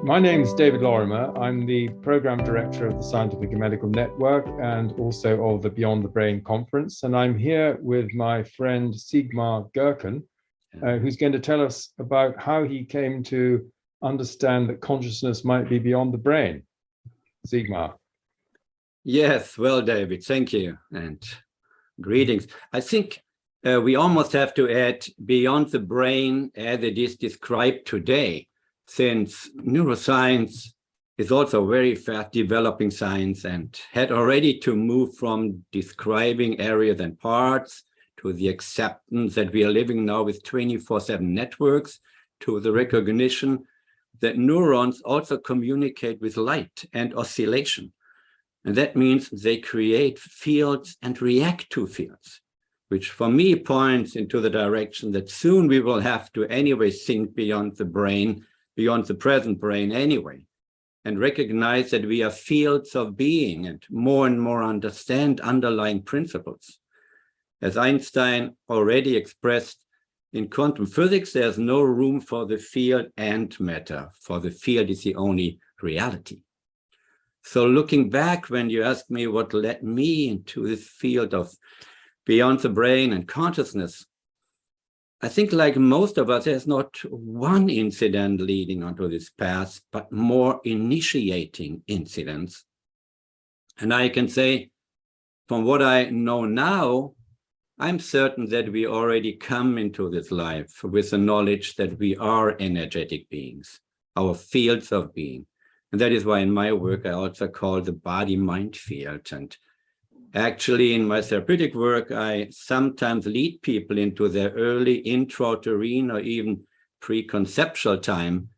My name is David Lorimer. I'm the Program Director of the Scientific and Medical Network and also of the Beyond the Brain Conference. And I'm here with my friend Siegmar Gerken, who's going to tell us about how he came to understand that consciousness might be beyond the brain. Siegmar. Yes, well, David, thank you and greetings. I think we almost have to add beyond the brain as it is described today, since neuroscience is also very fast developing science and had already to move from describing areas and parts to the acceptance that we are living now with 24/7 networks, to the recognition that neurons also communicate with light and oscillation. And that means they create fields and react to fields, which for me points into the direction that soon we will have to anyway think beyond the brain, beyond the present brain anyway, and recognize that we are fields of being and more understand underlying principles. As Einstein already expressed, in quantum physics, there's no room for the field and matter, for the field is the only reality. So looking back, when you ask me what led me into this field of beyond the brain and consciousness, I think like most of us, there's not one incident leading onto this path, but more initiating incidents. And I can say, from what I know now, I'm certain that we already come into this life with the knowledge that we are energetic beings, our fields of being. And that is why in my work, I also call the body-mind field. And actually, in my therapeutic work, I sometimes lead people into their early intrauterine or even preconceptual time.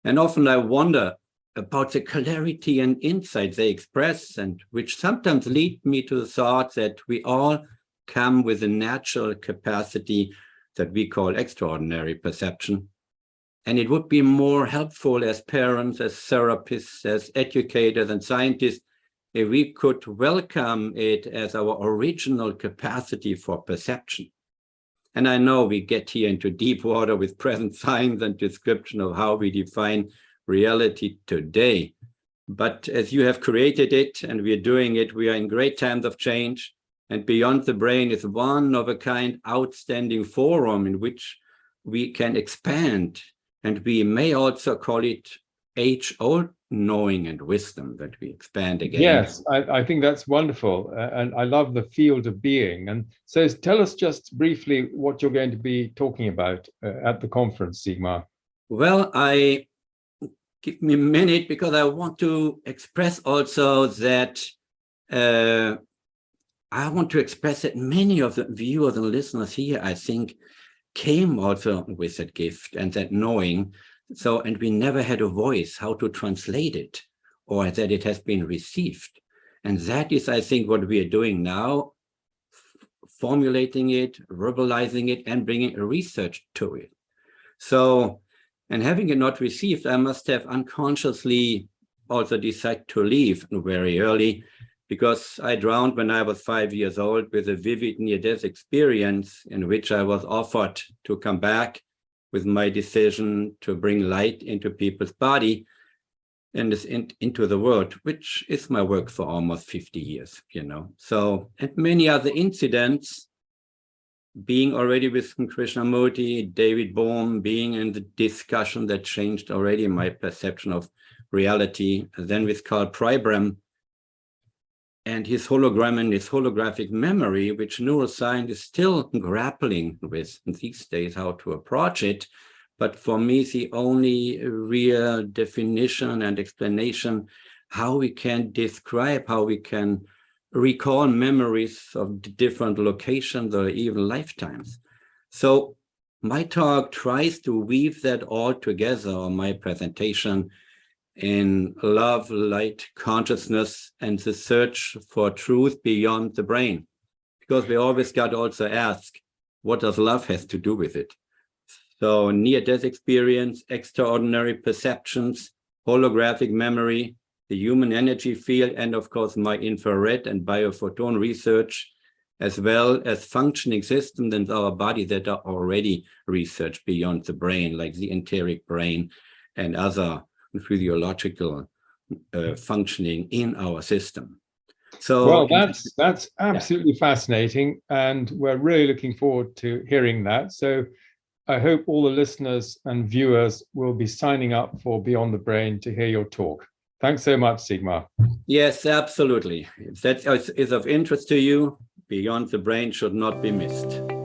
And often I wonder about the clarity and insight they express, and which sometimes lead me to the thought that we all come with a natural capacity that we call extraordinary perception. And it would be more helpful as parents, as therapists, as educators and scientists, if we could welcome it as our original capacity for perception. And I know we get here into deep water with present science and description of how we define reality today. But as you have created it and we are doing it, we are in great times of change. And Beyond the Brain is one of a kind outstanding forum in which we can expand. And we may also call it age-old knowing and wisdom, that we expand again. Yes, I think that's wonderful. And I love the field of being. And so tell us just briefly what you're going to be talking about at the conference, Siegmar. Well, give me a minute because I want to express also that I want to express that many of the viewers and listeners here, I think, came also with that gift and that knowing. So, and we never had a voice how to translate it or that it has been received. And that is, I think, what we are doing now, formulating it, verbalizing it, and bringing research to it. So, and having it not received, I must have unconsciously also decided to leave very early, because I drowned when I was 5 years old with a vivid near-death experience in which I was offered to come back with my decision to bring light into people's body and into the world, which is my work for almost 50 years, you know. So, and many other incidents, being already with Krishnamurti, David Bohm, being in the discussion that changed already my perception of reality, and then with Carl Pribram, and his hologram and his holographic memory, which neuroscience is still grappling with these days, how to approach it. But for me, the only real definition and explanation, how we can describe, how we can recall memories of different locations or even lifetimes. So my talk tries to weave that all together, or my presentation, in love, light, consciousness, and the search for truth beyond the brain. Because we always got to also ask, what does love have to do with it? So near-death experience, extraordinary perceptions, holographic memory, the human energy field, and of course my infrared and biophoton research, as well as functioning systems in our body that are already researched beyond the brain, like the enteric brain and other and physiological functioning in our system. So, well, that's absolutely fascinating, and we're really looking forward to hearing that. So I hope all the listeners and viewers will be signing up for Beyond the Brain to hear your talk. Thanks so much, Siegmar. Yes, absolutely. If that is of interest to you, Beyond the Brain should not be missed.